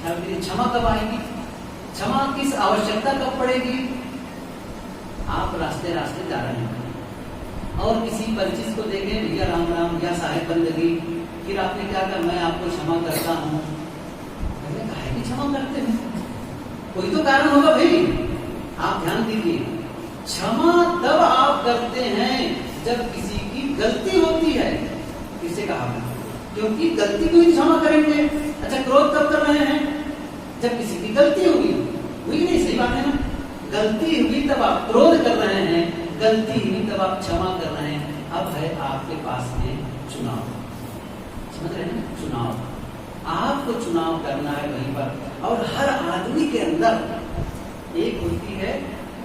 और फिर क्षमा कब आएगी? क्षमा किस आवश्यकता कब पड़ेगी? आप रास्ते रास्ते जा रहे हैं और किसी परिचित को देखे, भैया राम राम या साहेब बंदगी, फिर आपने क्या कहा, मैं आपको क्षमा करता हूँ। काहे की क्षमा करते हैं? कोई तो कारण होगा भाई। आप ध्यान दीजिए, क्षमा तब आप करते हैं जब किसी की गलती होती है। किसे कहा? क्योंकि गलती को ही क्षमा करेंगे। अच्छा, क्रोध कब कर रहे हैं? जब किसी की गलती हुई नहीं, सही बात है ना? गलती हुई तब आप क्रोध कर रहे हैं, गलती हुई तब आप क्षमा कर रहे हैं। अब है आपके पास में चुनाव, समझ रहे हैं? चुनाव, आपको चुनाव करना है वहीं पर। और हर आदमी के अंदर एक होती है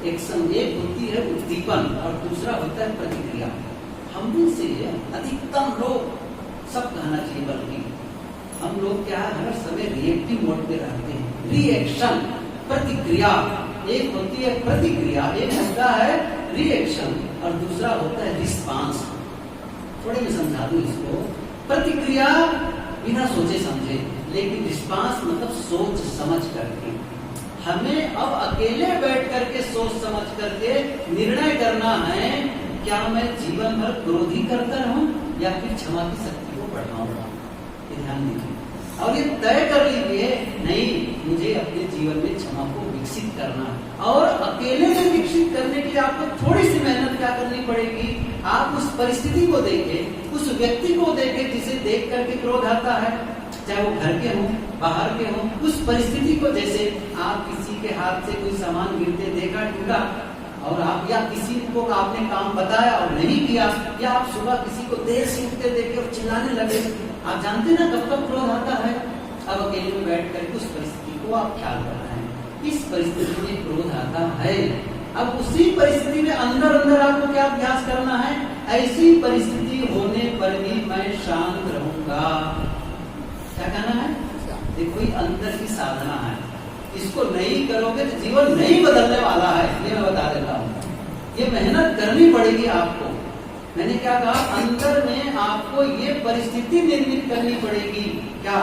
एक्शन, एक होती है उद्दीपन और दूसरा होता है प्रतिक्रिया। हम में से अधिकतम लोग, सब कहना चाहिए, बल्कि हम लोग क्या है, हर समय रिएक्टिव मोड पे रहते हैं। रिएक्शन, प्रतिक्रिया, एक होती है प्रतिक्रिया, एक होता है रिएक्शन और दूसरा होता है रिस्पांस। थोड़े में समझा दूं इसको। प्रतिक्रिया बिना सोचे समझे, लेकिन रिस्पांस मतलब सोच समझ करके। हमें अब अकेले बैठ करके सोच समझ करके निर्णय करना है, क्या मैं जीवन भर क्रोधी करता रहूं या फिर क्षमा की शक्ति को बढ़ाऊंगा। ध्यान दीजिए और ये तय कर लीजिए, नहीं, मुझे अपने जीवन में क्षमा को विकसित करना है। और अकेले में विकसित करने के लिए आपको थोड़ी सी मेहनत क्या करनी पड़ेगी? आप उस परिस्थिति को देखें, उस व्यक्ति को देखें जिसे देख करके क्रोध आता है, चाहे वो घर के हों, बाहर के हों, उस परिस्थिति को, जैसे आप किसी के हाथ से कोई सामान गिरते देखा, टूटा, और आप या किसी को आपने काम बताया और नहीं किया, या आप सुबह किसी को देर से उठते देखे और चिल्लाने लगे, आप जानते ना कब कब क्रोध आता है। अब अकेले में बैठ कर उस परिस्थिति को आप ख्याल कर रहे हैं, इस परिस्थिति में क्रोध आता है। अब उसी परिस्थिति में अंदर अंदर आपको क्या अभ्यास करना है? ऐसी परिस्थिति होने पर भी मैं शांत रहूंगा। क्या कहना है? देखो, ये अंदर की साधना है, इसको नहीं करोगे तो जीवन नहीं बदलने वाला है, ये मैं बता देता हूँ। ये मेहनत करनी पड़ेगी आपको। मैंने क्या कहा? अंदर में आपको ये परिस्थिति निर्मित करनी पड़ेगी। क्या?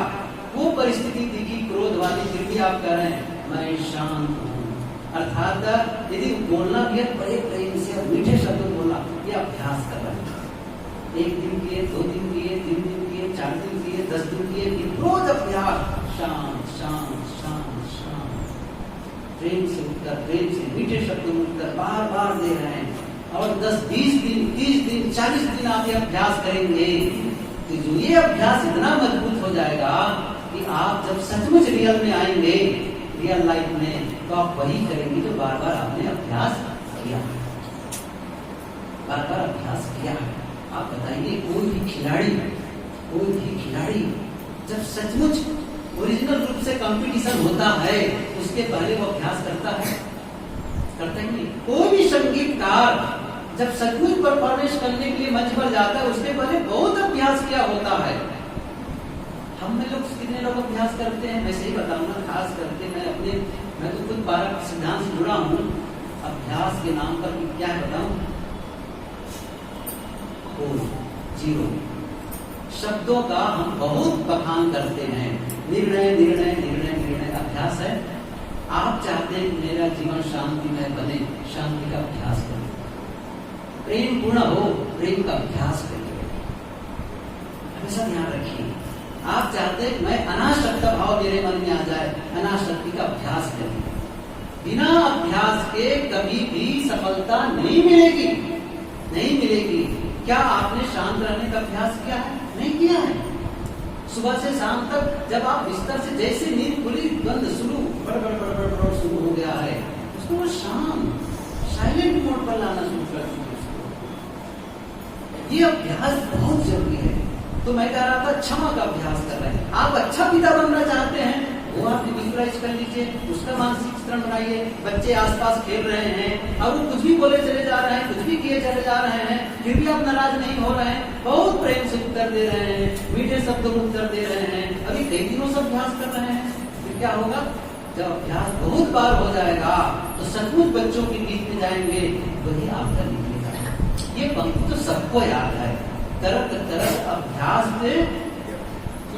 वो परिस्थिति दिखी क्रोध वाली, फिर भी आप कह रहे हैं मैं शांत हूँ। अर्थात यदि बोलना भी है, बड़े प्रेम से और मीठे शब्दों बोलना, ये अभ्यास कर रहे हैं। 1 दिन किए, 2 दिन किए, 3 दिन किए, 4 दिन किए, 10 दिन किए, रोज अभ्यास, शांत शांत शांत शांत, प्रेम से उत्तर, प्रेम से मीठे शब्दों में उत्तर बार बार दे रहे हैं। और 10, 20 दिन, 30 दिन, 40 दिन आप ये अभ्यास करेंगे तो जो ये अभ्यास इतना मजबूत हो जाएगा कि आप जब सचमुच रियल में आएंगे, रियल लाइफ में, तो आप वही करेंगे जो बार बार आपने अभ्यास किया, बार बार अभ्यास किया। आप बताइए, कोई भी खिलाड़ी जब सचमुच ओरिजिनल रूप से कंपटीशन होता है, उसके पहले वो अभ्यास करता है, करता ही नहीं। कोई भी संगीतकार जब सचमुच परफॉर्मेंस करने के लिए मंच पर जाता है, उसके पहले बहुत अभ्यास किया होता है। हम में लोग कितने लोग अभ्यास करते हैं? मैं सही बताऊंगा, खास करके मैं तो खुद 12 सिद्धांत से जुड़ा हूँ। अभ्यास के नाम पर क्या है बताऊं? जीरो शब्दों का हम बहुत बखान करते हैं। निर्णय निर्णय निर्णय निर्णय अभ्यास है। आप चाहते हैं मेरा जीवन शांतिमय बने, शांति का अभ्यास करें। प्रेम पूर्ण हो, प्रेम का अभ्यास करिए। हमेशा ध्यान रखिए, आप चाहते हैं मैं अनासक्त भाव मेरे मन में आ जाए, अनासक्ति का अभ्यास करिए। बिना अभ्यास के कभी भी सफलता नहीं मिलेगी, नहीं मिलेगी। क्या आपने शांत रहने का अभ्यास किया है? नहीं किया है। सुबह से शाम तक जब आप बिस्तर से जैसे नींद खुली, गंध शुरू बड़ शुरू हो गया है, उसको शांत साइलेंट मोड पर लाना शुरू कर दीजिए। ये अभ्यास बहुत जरूरी है। तो मैं कह रहा था क्षमा का अभ्यास कर रहे हैं। आप अच्छा पिता बनना चाहते हैं, वो आप विजुअलाइज कर लीजिए, उसका मानसिक चित्रण बनाइए। बच्चे आसपास खेल रहे हैं और वो कुछ भी बोले चले जा रहे हैं, कुछ भी किए चले जा रहे हैं, फिर भी आप नाराज नहीं हो रहे हैं, बहुत प्रेम से उत्तर दे रहे हैं, मीठे शब्दों में उत्तर दे रहे हैं। अभी कई दिनों से अभ्यास कर रहे हैं, फिर क्या होगा? जब अभ्यास बहुत बार हो जाएगा तो सचमुच बच्चों के बीच में जाएंगे, वही आपका निकलेगा। ये पंक्ति तो सबको याद है। तरत तरत अभ्यास से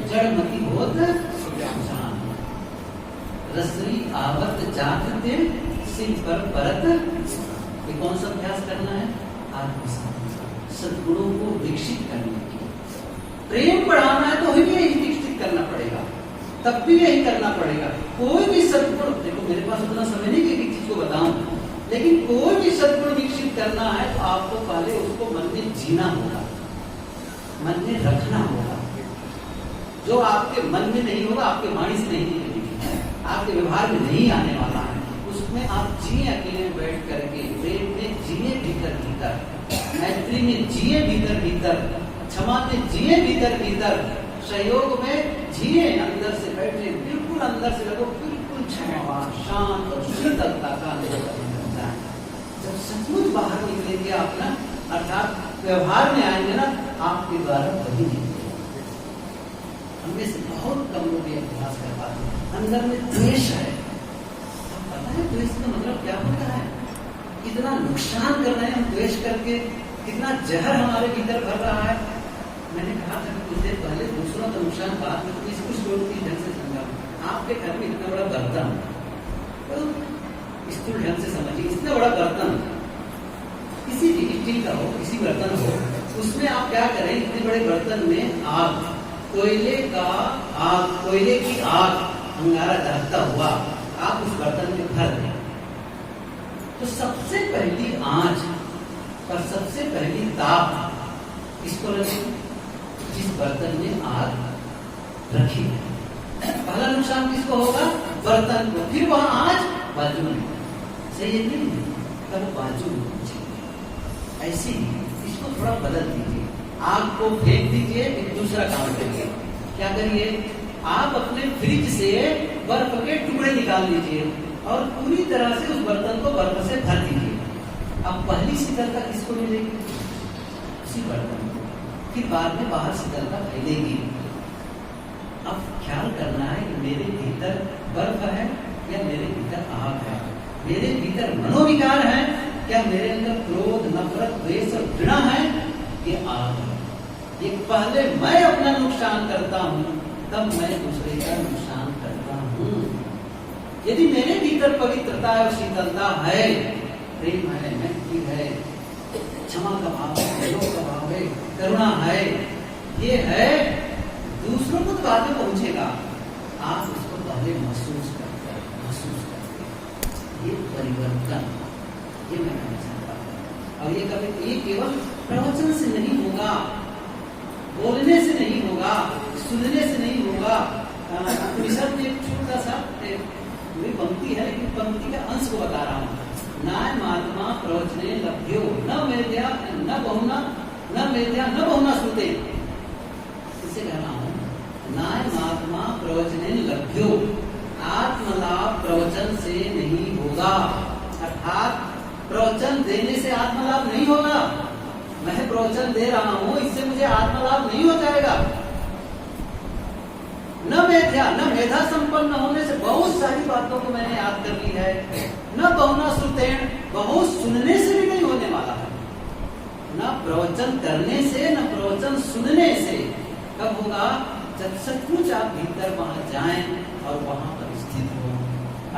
जड़मती होत सुजान। रसरी आवत जागते सिंह पर परत। ये कौन सा अभ्यास करना है? आत्मसात, सद्गुणों को विकसित करने की। प्रेम बढ़ाना है तो ही यही विकसित करना पड़ेगा, तब भी यही करना पड़ेगा। कोई भी सद्गुण, देखो मेरे पास उतना समय नहीं कि एक चीज को बताऊं, लेकिन कोई भी सद्गुण विकसित करना है तो आपको पहले उसको मन में जीना होगा, मन में रखना होगा। जो आपके मन में नहीं होगा, आपके वाणी से नहीं निकलेगी, आपके व्यवहार में नहीं आने वाला है, उसमें आप जिए अकेले बैठ करके, प्रेम में जिए भीतर भीतर, मैत्री में जिए भीतर भीतर, क्षमा में जिए भीतर भीतर, सहयोग में जिए अंदर से बैठे, बिल्कुल अंदर से लगो, बिल्कुल क्षमावान, शांत और शीतलता का अनुभव करता है। जब सचमुच बाहर निकलेंगे आप ना, अर्थात व्यवहार में आएंगे ना, आपके द्वारा वही निकलेगा। हममें से बहुत कम लोग ये अभ्यास कर पाते हैं। अंदर में द्वेष है, पता है द्वेष का मतलब क्या होता है? कितना नुकसान कर रहे हैं हम द्वेष करके, कितना जहर हमारे भीतर भर रहा है। मैंने कहा था कुछ देर पहले, दूसरों का नुकसान बात में इसको स्टोर की ढंग से समझा। आपके घर में इतना बड़ा बर्तन, तो स्थूल ढंग से समझिए, इतना बड़ा बर्तन, किसी भी स्टील का हो, किसी बर्तन हो, उसमें आप क्या करें, इतने बड़े बर्तन में आग, कोयले का आग, कोयले की आग, अंगारा जलता हुआ आप उस बर्तन में भर दें, तो सबसे पहली आंच और सबसे पहली ताप इसको लगे जिस बर्तन में आग रखी है। पहला नुकसान किसको होगा? बर्तन को। फिर वहां आंच बाजू में, सही है नहीं? तब बाजू में पहुंचेगी। ऐसे ही इसको थोड़ा बदल दीजिए, आग को फेंक दीजिए, एक दूसरा काम करिए। क्या करिए? आप अपने फ्रिज से बर्फ के टुकड़े निकाल लीजिए और पूरी तरह से उस बर्तन को बर्फ से भर दीजिए। अब पहली शीतलता किसको मिलेगी? उसी बर्तन को। फिर बाद में बाहर शीतलता फैलेगी। अब ख्याल करना है कि मेरे भीतर बर्फ है या मेरे भीतर आग है, मेरे भीतर मनोविकार है क्या, मेरे अंदर क्रोध, नफरत, द्वेष और घृणा है, ये आग है। ये पहले मैं अपना नुकसान करता हूं, तब मैं दूसरे का नुकसान करता हूं। यदि मेरे भीतर पवित्रता और शीतलता है, प्रेम है, मैत्री है, क्षमा का भाव है, सहयोग का भाव है, करुणा है, ये है, दूसरों को तो बाद में पहुंचेगा, आप उसको पहले महसूस करते, ये परिवर्तन, ये मैं कहना चाहता हूं। और ये कभी, ये केवल प्रवचन से नहीं होगा, बोलने से नहीं होगा, सुनने से नहीं होगा। उपनिषद में एक छोटा सा पूरी पंक्ति है, लेकिन पंक्ति का अंश को बता रहा हूँ। नाय महात्मा प्रवचने लभ्यो न मेद्या न बहुना, न मेद्या न बहुना श्रुते। इसे कह रहा हूँ, नाय महात्मा प्रवचने लभ्यो, आत्मलाभ प्रवचन से नहीं होगा। अर्थात प्रवचन देने से आत्मलाभ नहीं होगा। मैं प्रवचन दे रहा हूं, इससे मुझे आत्मलाभ नहीं हो जाएगा। न मेधा, न मेधा संपन्न होने से बहुत सारी बातों को मैंने याद कर ली है। न बहुना श्रुतेण, बहुत सुनने से भी नहीं होने वाला है। न प्रवचन करने से, न प्रवचन सुनने से। कब होगा? जब सचमुच आप भीतर वहां जाएं और वहां पर स्थित हो,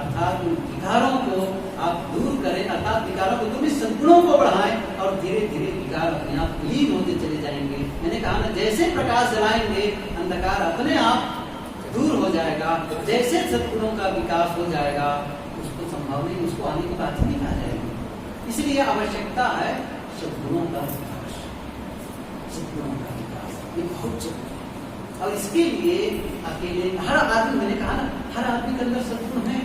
अर्थात उन विकारों को आप दूर करें, अर्थात विकारों को दूर, सद्गुणों को बढ़ाएं और धीरे धीरे विकार अपने आप लीन होते चले जाएंगे। मैंने कहा ना, जैसे प्रकाश जलाएंगे अंधकार अपने आप दूर हो जाएगा। जैसे सद्गुणों का विकास हो जाएगा, उसको संभव नहीं, उसको आने की बात ही नहीं आ जाएगी। इसलिए आवश्यकता है सद्गुणों का विकास, सद्गुणों का विकास, ये बहुत जरूरी है। और इसके लिए अकेले हर आदमी, मैंने कहा ना, हर आदमी के अंदर सद्गुण है,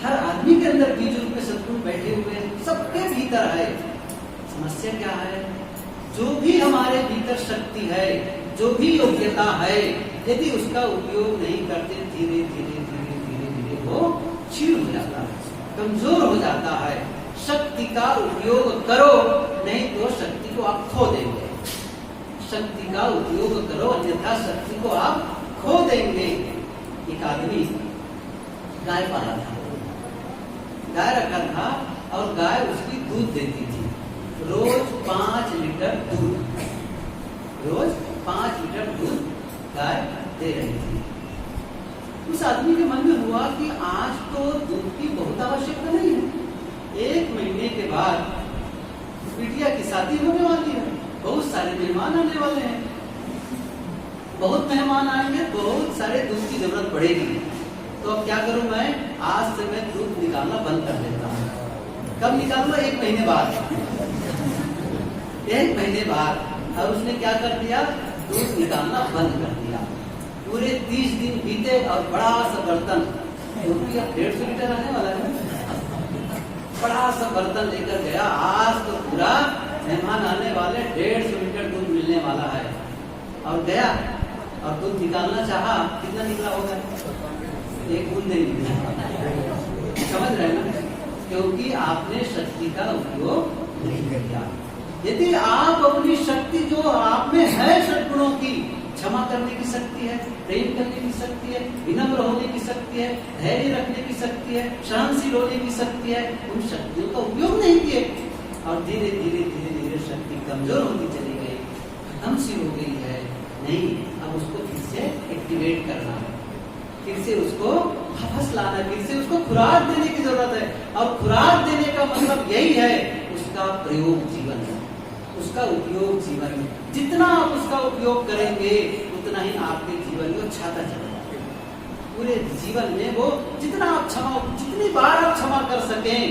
हर आदमी के अंदर बीज रूप में सद्गुण बैठे हुए हैं, सबके भीतर है। समस्या क्या है? जो भी हमारे भीतर शक्ति है, जो भी योग्यता है, यदि उसका उपयोग नहीं करते, धीरे धीरे धीरे धीरे धीरे वो क्षीण हो जाता है, कमजोर हो जाता है। शक्ति का उपयोग करो, नहीं तो शक्ति को आप खो देंगे। शक्ति का उपयोग करो, अन्यथा शक्ति को आप खो देंगे। एक आदमी गाय पाला था, गाय रखा था और गाय उसकी दूध देती थी। रोज 5 लीटर दूध, रोज 5 लीटर दूध गाय दे रही थी। उस आदमी के मन में हुआ कि आज तो दूध की बहुत आवश्यकता नहीं है, 1 महीने के बाद बिटिया की शादी होने वाली है, बहुत सारे मेहमान आने वाले हैं, बहुत मेहमान आएंगे, बहुत सारे दूध की जरूरत पड़ेगी। तो अब क्या करूं मैं, आज से मैं दूध निकालना बंद कर देता हूँ। कब निकालूंगा? 1 महीने बाद। 1 महीने बाद। और उसने क्या कर दिया? दूध निकालना बंद कर दिया। पूरे 30 दिन बीते और बड़ा सा बर्तन, क्योंकि अब 150 लीटर आने वाला है, बड़ा सा बर्तन लेकर गया। आज तो पूरा मेहमान आने वाले, 150 लीटर दूध मिलने वाला है। और गया और दूध निकालना चाहा, कितना निकला होगा? 1 बूंद नहीं निकला। समझ रहे ना? क्योंकि आपने शक्ति का उपयोग नहीं किया। यदि आप अपनी शक्ति जो आप में है, सद्गुणों की, क्षमा करने की शक्ति है, प्रेम करने की शक्ति है, विनम्र होने की शक्ति है, धैर्य रखने की शक्ति है, सहनशील होने की शक्ति है, उन शक्तियों का उपयोग नहीं किए और धीरे धीरे धीरे धीरे शक्ति कमजोर होती चली गई, खत्म हो गई है। नहीं, अब उसको फिर से एक्टिवेट करना है, फिर से उसको वापस लाना है, फिर से उसको खुराक देने की जरूरत है। और खुराक देने का मतलब यही है, उसका प्रयोग जीवन में, उसका उपयोग जीवन में। जितना आप उसका उपयोग करेंगे उतना ही आपके जीवन में छाता चलेगा। पूरे जीवन में वो जितना आप जितनी बार आप क्षमा कर सकें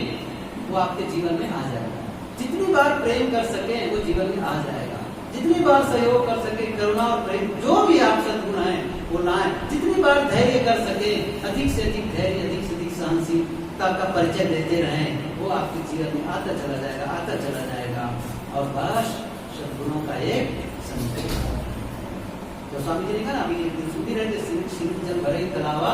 वो आपके जीवन में आ जाएगा। जितनी बार प्रेम कर सकें वो जीवन में आ जाएगा। जितनी बार सहयोग कर सके, करुणा और प्रेम जो भी आप सद्गुण हैं वो लाएं। जितनी बार धैर्य कर सके, अधिक से अधिक धैर्य, अधिक से अधिक सहनशीलता का परिचय देते रहें, वो आपके जीवन में आता चला जाएगा, आता चला जाएगा। और बस सद्गुणों का एक संचय। तो स्वामी जी ने कहा, अभी एक दिन सुधी रहे, सिंधु जल भरे तलावा,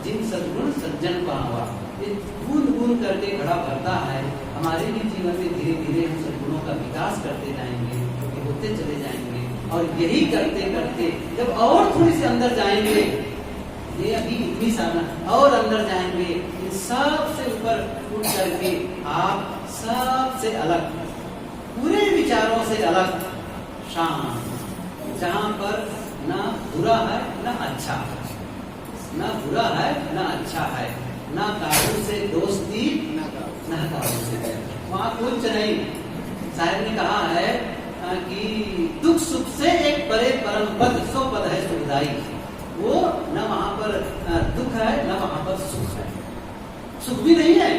जिन सद्गुण सज्जन पावा। ये बूंद बूंद करके घड़ा भरता है। हमारे भी जीवन में धीरे धीरे हम सद्गुणों का विकास करते जाएंगे, होते चले जाएंगे। और यही करते करते जब और थोड़ी सी अंदर जाएंगे, ये अभी इतनी सारा और अंदर जाएंगे, इन सबसे ऊपर उठ करके आप सबसे अलग, पूरे विचारों से अलग, शांत, जहां पर ना बुरा है ना अच्छा है, ना बुरा है ना अच्छा है, ना काबू से दोस्ती ना काबू से, वहां कुछ नहीं। साहब ने कहा है कि दुख सुख से एक परे परम पद, सो पद है सुखदाई। वो न वहां पर दुख है न वहां पर सुख है, सुख भी नहीं है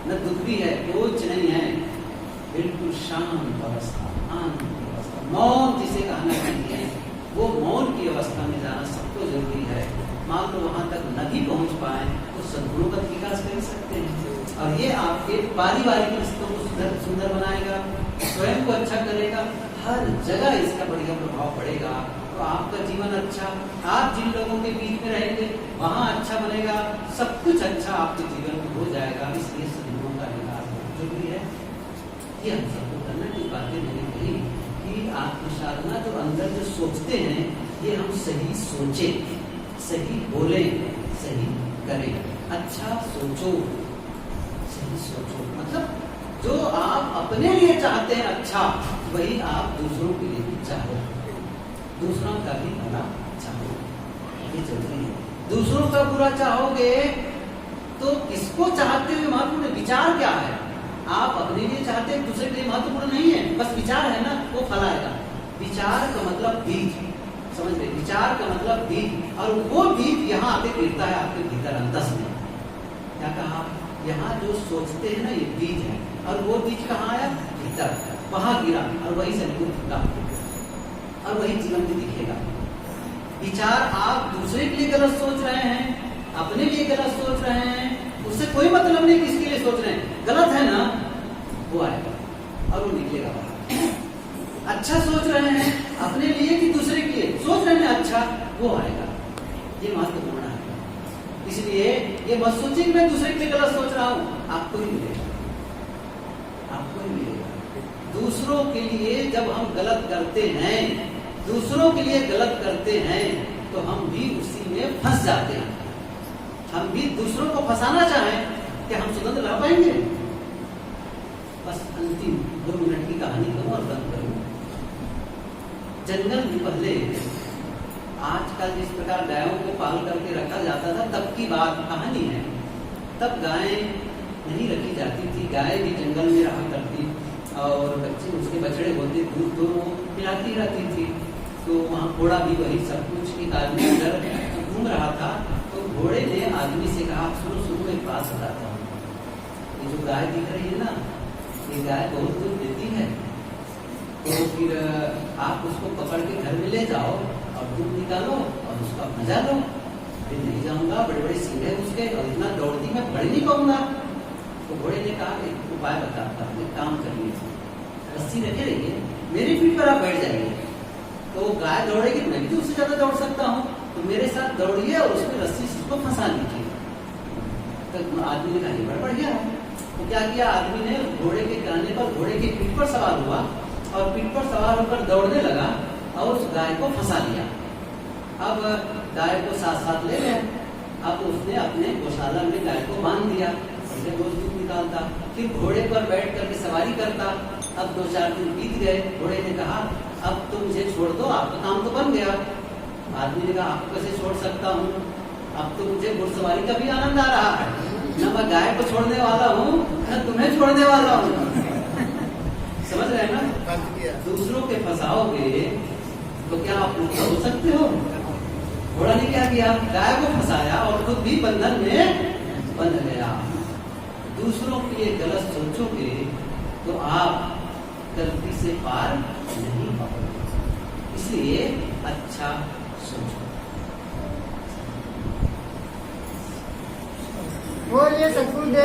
न दुख भी है, कुछ नहीं है, बिल्कुल शांत अवस्था, शांत अवस्था, मौन जिसे कहना चाहिए, वो मौन की अवस्था में जाना सबको जरूरी है। मान लो वहां तक न भी पहुंच पाए तो सद्गुणों का विकास कर सकते हैं। और ये आपके पारिवारिक रिश्तों को सुंदर बनाएगा, स्वयं को अच्छा करेगा, हर जगह इसका बढ़िया प्रभाव पड़ेगा। तो आपका जीवन अच्छा, आप जिन लोगों के बीच में रहेंगे वहां अच्छा बनेगा, सब कुछ अच्छा आपके जीवन में हो जाएगा। इसलिए सद्गुणों का विकास जरूरी है। ये हम सबको करना की बातें नहीं कही कि आत्म साधना जो अंदर जो सोचते हैं, ये हम सही सोचे, सही बोले, सही करें। अच्छा सोचो, सही सोचो, मतलब जो आप अपने लिए चाहते हैं अच्छा, वही आप दूसरों के लिए भी चाहो, दूसरों का भी भला चाहो, ये जरूरी है। दूसरों का बुरा चाहोगे तो किसको चाहते हुए महत्वपूर्ण विचार क्या है? आप अपने लिए चाहते हैं, दूसरे के लिए महत्वपूर्ण नहीं है, बस विचार है ना, वो फल आएगा। विचार का मतलब बीज, समझ गए? विचार का मतलब बीज, और वो बीज यहाँ आके गिरता है आपके भीतर अंतस में। क्या कहा? यहाँ जो सोचते हैं ना, ये बीज है, और वो बीज कहाँ आया? भीतर, वहां गिरा, और वही से निकला और वही जीवन में दिखेगा। विचार आप दूसरे के लिए गलत सोच रहे हैं, अपने लिए गलत सोच रहे हैं, उससे कोई मतलब नहीं किसके लिए सोच रहे हैं, गलत है ना, वो आएगा और वो निकलेगा बाहर। अच्छा सोच रहे हैं अपने लिए कि दूसरे के लिए, सोच रहे हैं अच्छा, वो आएगा। ये महत्वपूर्ण है। इसलिए ये मत सोचिए कि मैं दूसरे के लिए गलत सोच रहा हूं, आपको ही मिलेगा, आपको ही मिलेगा। दूसरों के लिए जब हम गलत करते हैं, दूसरों के लिए गलत करते हैं, तो हम भी उसी में फंस जाते हैं। हम भी दूसरों को फंसाना चाहें कि हम स्वतंत्र रह पाएंगे? बस अंतिम 2 मिनट की कहानी कहूं और बंद करूं। जंगल में पहले आजकल जिस प्रकार गायों को पाल करके रखा जाता था तब की बात कहानी है। तब गायें नहीं रखी जाती थी, गाय भी जंगल में रहा करती और बच्चे उसके बछड़े होते, दूध तो वो पिलाती रहती थी। तो वहाँ घोड़ा भी वही सब कुछ। एक आदमी अंदर घूम रहा था तो घोड़े ने आदमी से कहा, सुनो सुनो एक बात बताता हूँ, ये जो गाय दिख रही है ना, ये गाय बहुत दूध देती है, तो फिर आप उसको पकड़ के घर में ले जाओ और दूध निकालो और उसका मजा लो। फिर नहीं जाऊंगा, बड़े बड़े सींग है उसके और इतना दौड़ती मैं बढ़ नहीं पाऊंगा। तो घोड़े ने कहा एक उपाय बताता हूँ, एक काम करिए, रस्सी रखे रहिए, मेरी पीठ पर आप बैठ जाइए, तो गाय दौड़ेगी, मैं भी तो उससे ज्यादा दौड़ सकता हूँ, तो मेरे साथ दौड़िए और उसमें रस्सी से उसको फंसा लीजिए। तो आदमी ने कहा ये बड़ा बढ़िया है। तो क्या किया, आदमी ने घोड़े के कहने पर घोड़े की पीठ पर सवार हुआ और पीठ पर सवार होकर दौड़ने लगा और उस गाय को फंसा लिया। अब गाय को साथ साथ ले गए। अब उसने अपने गौशाला में गाय को बांध दिया, उसने रोज दूध निकालता, फिर घोड़े पर बैठ करके सवारी करता। अब 2-4 दिन बीत गए। घोड़े ने कहा अब तो मुझे छोड़ दो, आपका काम तो बन गया। आदमी ने कहा आपको कैसे छोड़ सकता हूँ, अब तो मुझे घुड़सवारी का भी आनंद आ रहा है, न मैं गाय को छोड़ने वाला हूँ न तुम्हें छोड़ने वाला हूँ। समझ रहे हैं ना? दूसरों के फंसाओगे तो क्या आप हो सकते हो? घोड़ा ने क्या किया, गाय को फंसाया और खुद भी बंधन में बंध गया। दूसरों के लिए गलत सोचोगे तो आप गलती से पार नहीं पाओगे, इसलिए अच्छा सोचो। बोलिए सतगुरुदेव।